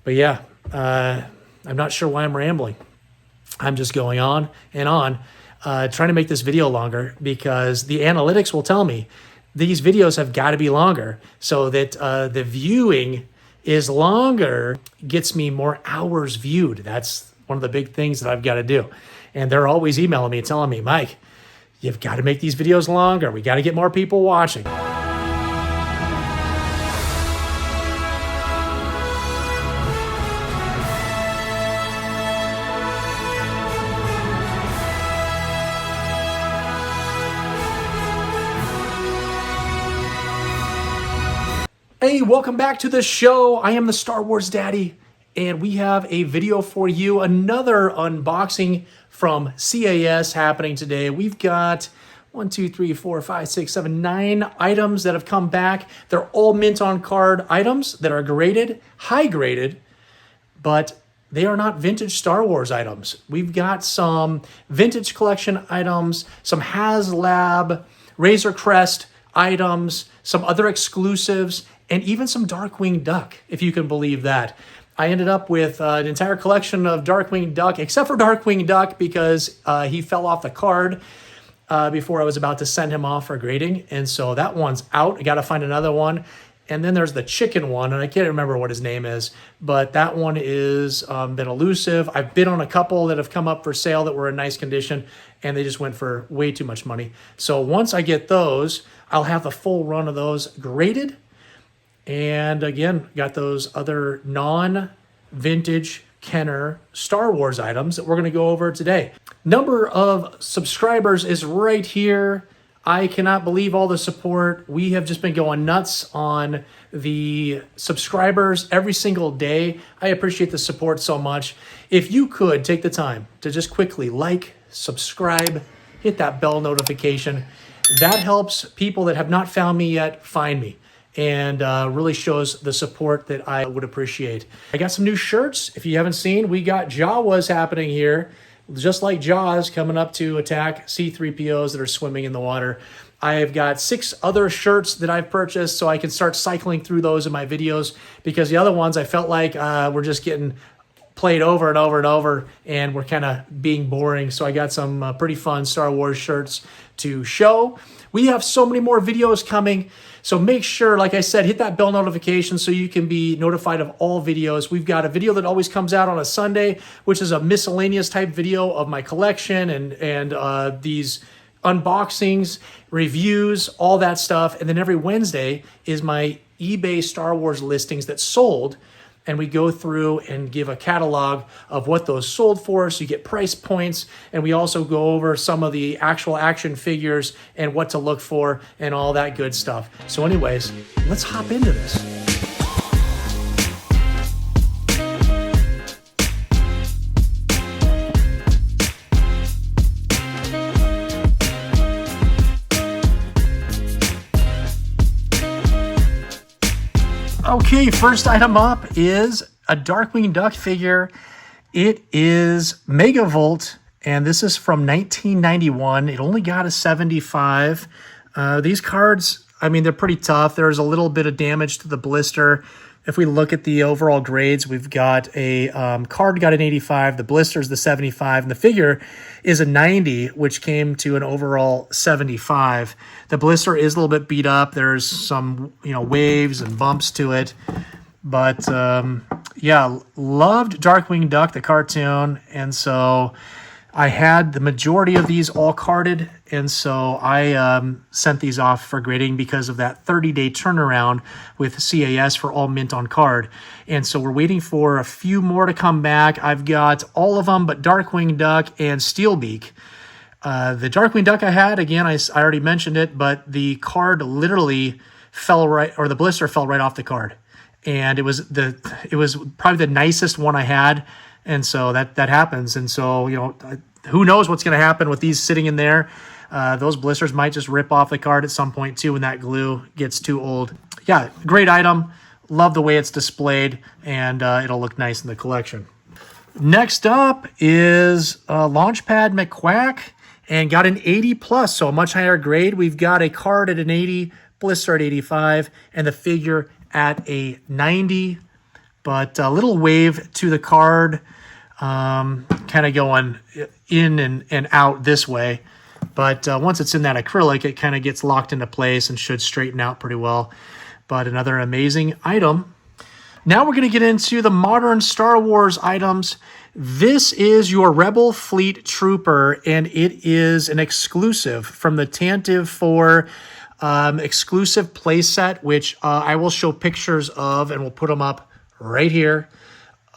But yeah, I'm not sure why I'm rambling. I'm just going on and on, trying to make this video longer because the analytics will tell me these videos have got to be longer so that the viewing is longer, gets me more hours viewed. That's one of the big things that I've got to do. And they're always emailing me, telling me, Mike, you've got to make these videos longer. We got to get more people watching. Hey, welcome back to the show. I am the Star Wars Daddy, and we have a video for you. Another unboxing from CAS happening today. We've got 9 items that have come back. They're all mint on card items that are graded, high graded, but they are not vintage Star Wars items. We've got some vintage collection items, some HasLab, Razor Crest items, some other exclusives, and even some Darkwing Duck, if you can believe that. I ended up with an entire collection of Darkwing Duck, except for Darkwing Duck because he fell off the card before I was about to send him off for grading. And so that one's out. I got to find another one. And then there's the chicken one, and I can't remember what his name is, but that one is been elusive. I've bid on a couple that have come up for sale that were in nice condition, and they just went for way too much money. So once I get those, I'll have the full run of those graded. And again, got those other non-vintage Kenner Star Wars items that we're going to go over today. Number of subscribers is right here. I cannot believe all the support. We have just been going nuts on the subscribers every single day. I appreciate the support so much. If you could take the time to just quickly like, subscribe, hit that bell notification, that helps people that have not found me yet find me. And really shows the support that I would appreciate. I got some new shirts. If you haven't seen, we got Jawas happening here, just like Jaws coming up to attack C-3POs that are swimming in the water. I have got 6 other shirts that I've purchased so I can start cycling through those in my videos because the other ones I felt like were just getting played over and over and over and were kind of being boring. So I got some pretty fun Star Wars shirts to show. We have so many more videos coming. So make sure, like I said, hit that bell notification so you can be notified of all videos. We've got a video that always comes out on a Sunday, which is a miscellaneous type video of my collection and these unboxings, reviews, all that stuff. And then every Wednesday is my eBay Star Wars listings that sold. And we go through and give a catalog of what those sold for, so you get price points. And we also go over some of the actual action figures and what to look for and all that good stuff. So anyways, let's hop into this. Okay, first item up is a Darkwing Duck figure. It is Megavolt, and this is from 1991. It only got a 75. These cards, I mean, they're pretty tough. There's a little bit of damage to the blister. If we look at the overall grades, we've got a card got an 85, the blister's the 75, and the figure is a 90, which came to an overall 75. The blister is a little bit beat up. There's some, waves and bumps to it. But, yeah, loved Darkwing Duck, the cartoon, and so I had the majority of these all carded, and so I sent these off for grading because of that 30-day turnaround with CAS for all mint on card. And so we're waiting for a few more to come back. I've got all of them but Darkwing Duck and Steelbeak. The Darkwing Duck I had, again, I already mentioned it, but the card literally fell right, or the blister fell right off the card. And it was probably the nicest one I had. And so that happens. And so, who knows what's going to happen with these sitting in there. Those blisters might just rip off the card at some point too when that glue gets too old. Yeah, great item. Love the way it's displayed, and it'll look nice in the collection. Next up is Launchpad McQuack, and got an 80 plus, so a much higher grade. We've got a card at an 80, blister at 85, and the figure at a 90. but a little wave to the card, kind of going in and out this way. But once it's in that acrylic, it kind of gets locked into place and should straighten out pretty well. But another amazing item. Now we're going to get into the modern Star Wars items. This is your Rebel Fleet Trooper, and it is an exclusive from the Tantive 4 exclusive playset, which I will show pictures of, and we'll put them up right here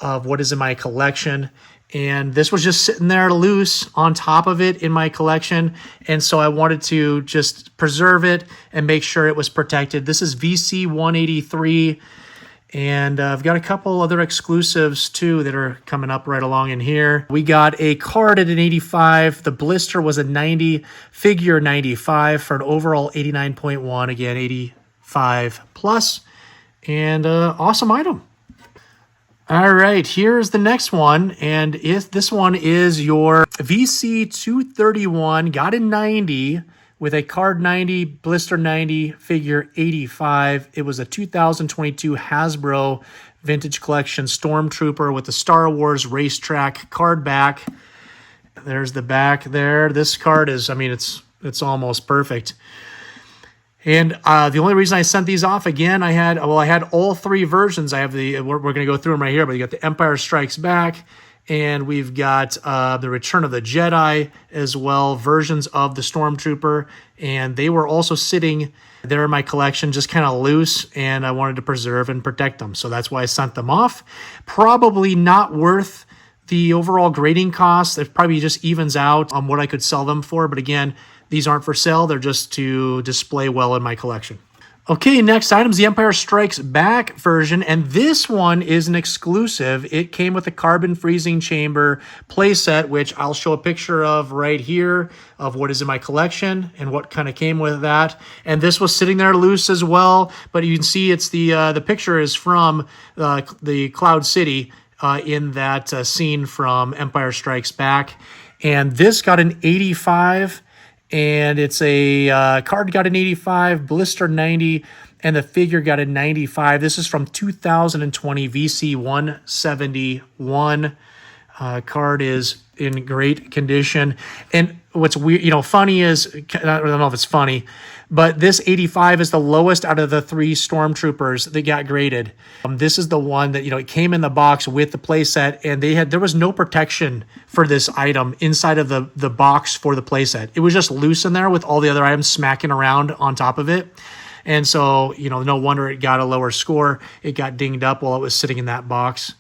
of what is in my collection. And this was just sitting there loose on top of it in my collection. And so I wanted to just preserve it and make sure it was protected. This is VC 183. And I've got a couple other exclusives too that are coming up right along in here. We got a card at an 85. The blister was a 90, figure 95 for an overall 89.1. Again, 85 plus. And awesome item. All right, here's the next one, and this one is your VC 231, got a 90 with a card 90, blister 90, figure 85. It was a 2022 Hasbro Vintage Collection Stormtrooper with the Star Wars racetrack card back. There's the back there. This card is, I mean, it's almost perfect. And the only reason I sent these off again, I had all three versions. I have we're going to go through them right here, but you got the Empire Strikes Back, and we've got the Return of the Jedi as well, versions of the Stormtrooper, and they were also sitting there in my collection, just kind of loose, and I wanted to preserve and protect them, so that's why I sent them off. Probably not worth the overall grading cost. It probably just evens out on what I could sell them for, but again, these aren't for sale. They're just to display well in my collection. Okay, next item is the Empire Strikes Back version, and this one is an exclusive. It came with a carbon freezing chamber playset, which I'll show a picture of right here of what is in my collection and what kind of came with that. And this was sitting there loose as well, but you can see it's the picture is from the Cloud City in that scene from Empire Strikes Back. And this got an 85. And it's a card got an 85, blister 90, and the figure got a 95. This is from 2020 VC 171. Card is in great condition. And what's weird, funny is, I don't know if it's funny, but this 85 is the lowest out of the three Stormtroopers that got graded. This is the one that, it came in the box with the playset, and there was no protection for this item inside of the box for the playset. It was just loose in there with all the other items smacking around on top of it. And so, no wonder it got a lower score. It got dinged up while it was sitting in that box.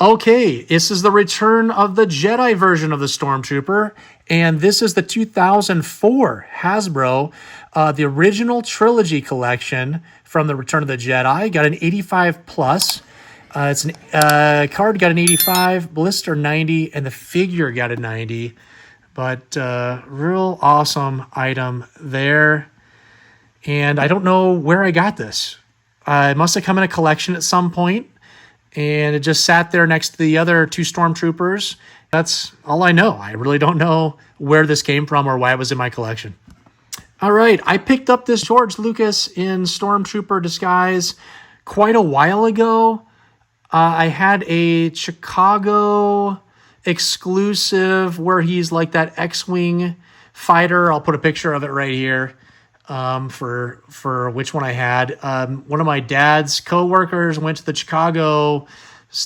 Okay, this is the Return of the Jedi version of the Stormtrooper, and this is the 2004 Hasbro, the original trilogy collection from the Return of the Jedi. Got an 85 plus. It's an card got an 85, blister 90, and the figure got a 90. But real awesome item there. And I don't know where I got this. It must have come in a collection at some point. And it just sat there next to the other two Stormtroopers. That's all I know. I really don't know where this came from or why it was in my collection. All right, I picked up this George Lucas in Stormtrooper Disguise quite a while ago. I had a Chicago exclusive where he's like that X-Wing fighter. I'll put a picture of it right here. For which one I had. One of my dad's coworkers went to the Chicago,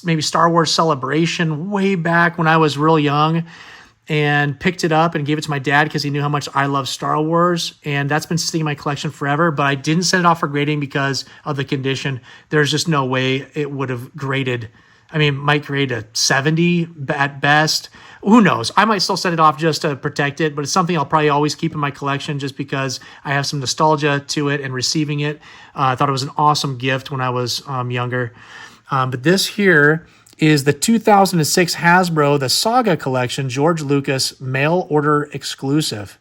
maybe Star Wars celebration way back when I was real young, and picked it up and gave it to my dad because he knew how much I love Star Wars, and that's been sitting in my collection forever, but I didn't send it off for grading because of the condition. There's just no way it would have graded. I mean, might grade a 70 at best. Who knows? I might still send it off just to protect it, but it's something I'll probably always keep in my collection just because I have some nostalgia to it and receiving it. I thought it was an awesome gift when I was younger. But this here is the 2006 Hasbro, the Saga Collection, George Lucas mail order exclusive.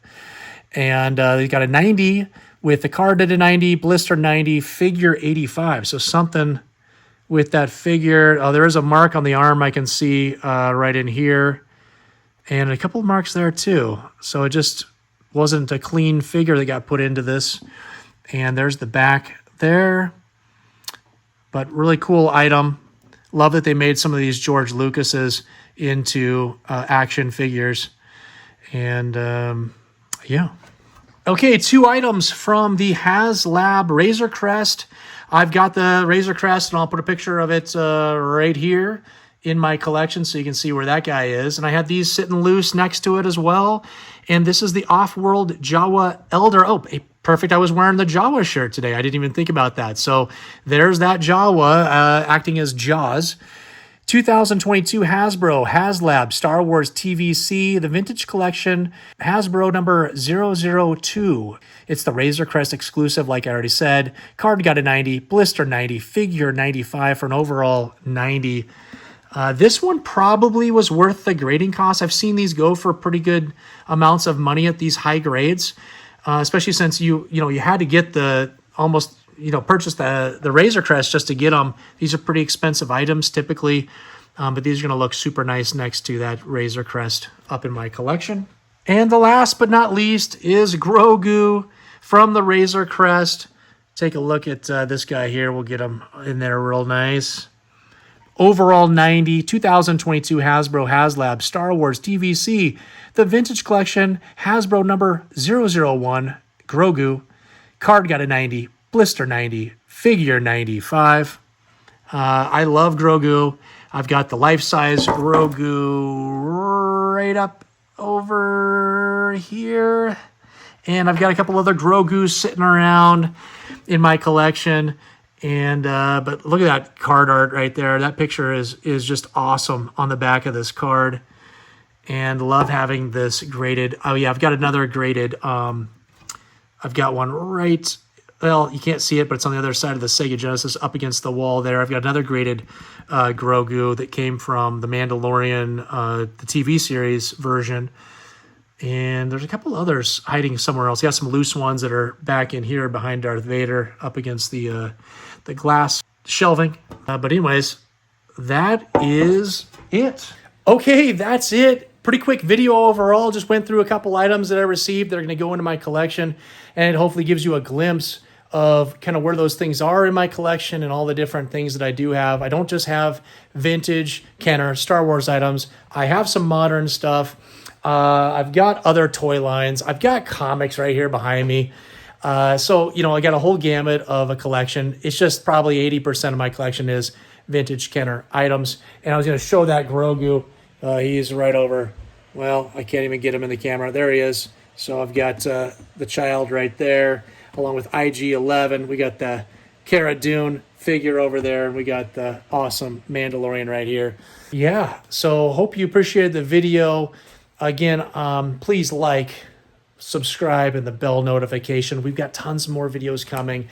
And they got a 90 with the card at a 90, blister 90, figure 85. So something with that figure. Oh, there is a mark on the arm I can see right in here. And a couple of marks there too. So it just wasn't a clean figure that got put into this. And there's the back there. But really cool item. Love that they made some of these George Lucas's into action figures. And yeah. Okay, 2 items from the HasLab Razor Crest. I've got the Razor Crest, and I'll put a picture of it right here in my collection so you can see where that guy is. And I had these sitting loose next to it as well. And this is the Off-World Jawa Elder. Oh, perfect. I was wearing the Jawa shirt today. I didn't even think about that. So there's that Jawa acting as Jaws. 2022 Hasbro HasLab Star Wars TVC, the Vintage Collection, Hasbro number 002. It's the Razor Crest exclusive, like I already said. Card got a 90, blister 90, figure 95 for an overall 90. This one probably was worth the grading cost. I've seen these go for pretty good amounts of money at these high grades, especially since you had to get purchase the Razor Crest just to get them. These are pretty expensive items typically, but these are going to look super nice next to that Razor Crest up in my collection. And the last but not least is Grogu from the Razor Crest. Take a look at this guy here. We'll get him in there real nice. Overall 90, 2022 Hasbro HasLab Star Wars TVC, the Vintage Collection, Hasbro number 001, Grogu. Card got a 90, blister 90, figure 95. I love Grogu. I've got the life-size Grogu right up over here. And I've got a couple other Grogus sitting around in my collection. And but look at that card art right there. That picture is just awesome on the back of this card. And love having this graded. Oh yeah, I've got another graded. I've got one right, well, you can't see it, but it's on the other side of the Sega Genesis up against the wall there. I've got another graded Grogu that came from the Mandalorian, the TV series version. And there's a couple others hiding somewhere else. You got some loose ones that are back in here behind Darth Vader up against the glass shelving. But anyways, that is it. Okay, that's it. Pretty quick video overall. Just went through a couple items that I received that are going to go into my collection. And it hopefully gives you a glimpse of kind of where those things are in my collection and all the different things that I do have. I don't just have vintage Kenner Star Wars items. I have some modern stuff. I've got other toy lines. I've got comics right here behind me. So, I got a whole gamut of a collection. It's just probably 80% of my collection is vintage Kenner items. And I was going to show that Grogu. He's right over. Well, I can't even get him in the camera. There he is. So I've got the child right there, along with IG-11. We got the Cara Dune figure over there, and we got the awesome Mandalorian right here. Yeah, so hope you appreciated the video. Again, please like, subscribe, and the bell notification. We've got tons more videos coming.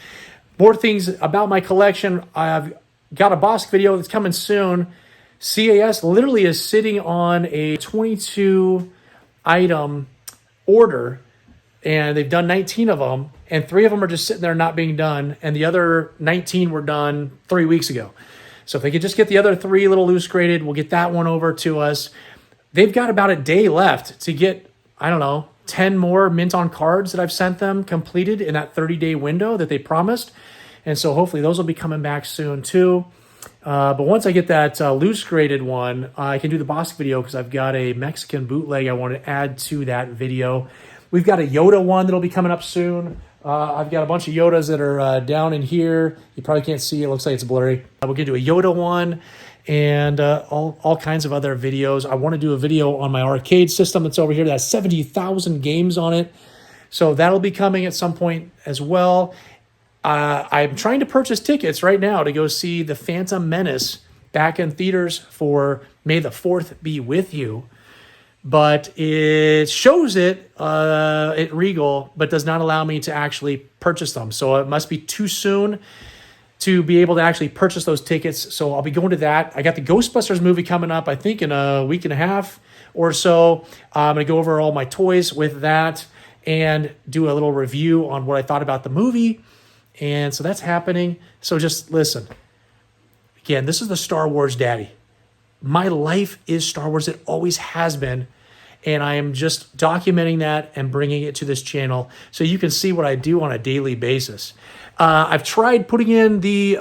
More things about my collection. I've got a Bosk video that's coming soon. CAS literally is sitting on a 22-item order, and they've done 19 of them, and 3 of them are just sitting there not being done, and the other 19 were done 3 weeks ago. So if they could just get the other 3 little loose graded, we'll get that one over to us. They've got about a day left to get, 10 more mint on cards that I've sent them completed in that 30-day window that they promised. And so hopefully those will be coming back soon too. But once I get that loose graded one, I can do the Bosk video because I've got a Mexican bootleg I want to add to that video. We've got a Yoda one that'll be coming up soon. I've got a bunch of Yodas that are down in here. You probably can't see. It looks like it's blurry. We're going to do a Yoda one and all kinds of other videos. I want to do a video on my arcade system that's over here. That has 70,000 games on it. So that'll be coming at some point as well. I'm trying to purchase tickets right now to go see The Phantom Menace back in theaters for May the 4th be with you. But it shows it at Regal, but does not allow me to actually purchase them. So it must be too soon to be able to actually purchase those tickets. So I'll be going to that. I got the Ghostbusters movie coming up, I think, in a week and a half or so. I'm going to go over all my toys with that and do a little review on what I thought about the movie. And so that's happening. So just listen. Again, this is the Star Wars daddy. My life is Star Wars. It always has been. And I am just documenting that and bringing it to this channel so you can see what I do on a daily basis. I've tried putting in the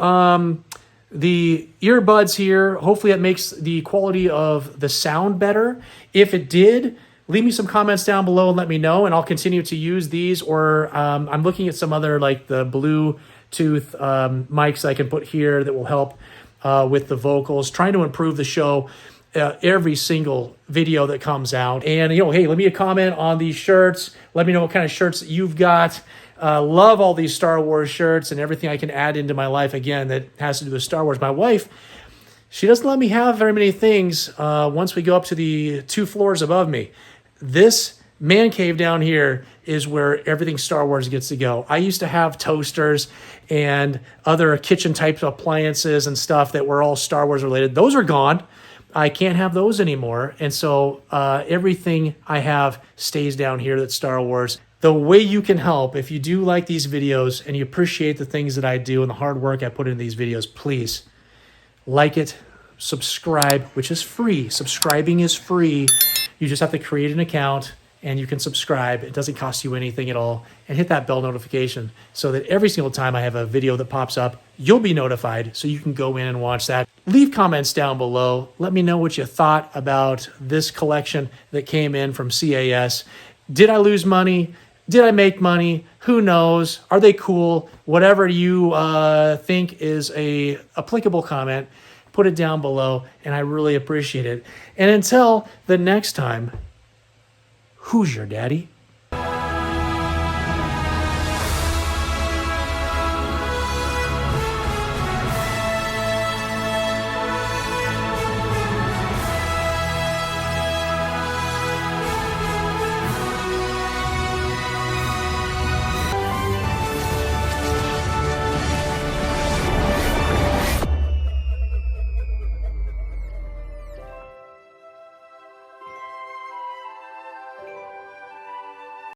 the earbuds here, hopefully it makes the quality of the sound better. If it did, leave me some comments down below and let me know, and I'll continue to use these. Or I'm looking at some other, like the Bluetooth mics I can put here that will help with the vocals, trying to improve the show every single video that comes out. And, hey, leave me a comment on these shirts. Let me know what kind of shirts you've got. Love all these Star Wars shirts and everything I can add into my life, again, that has to do with Star Wars. My wife, she doesn't let me have very many things once we go up to the 2 floors above me. This man cave down here is where everything Star Wars gets to go. I used to have toasters and other kitchen type appliances and stuff that were all Star Wars related. Those are gone. I can't have those anymore. And so everything I have stays down here that's Star Wars. The way you can help, if you do like these videos and you appreciate the things that I do and the hard work I put into these videos, please like it, subscribe, which is free. Subscribing is free. You just have to create an account and you can subscribe. It doesn't cost you anything at all. And hit that bell notification so that every single time I have a video that pops up, you'll be notified so you can go in and watch that. Leave comments down below. Let me know what you thought about this collection that came in from CAS. Did I lose money? Did I make money? Who knows? Are they cool? Whatever you think is a applicable comment, put it down below, and I really appreciate it. And until the next time, who's your daddy?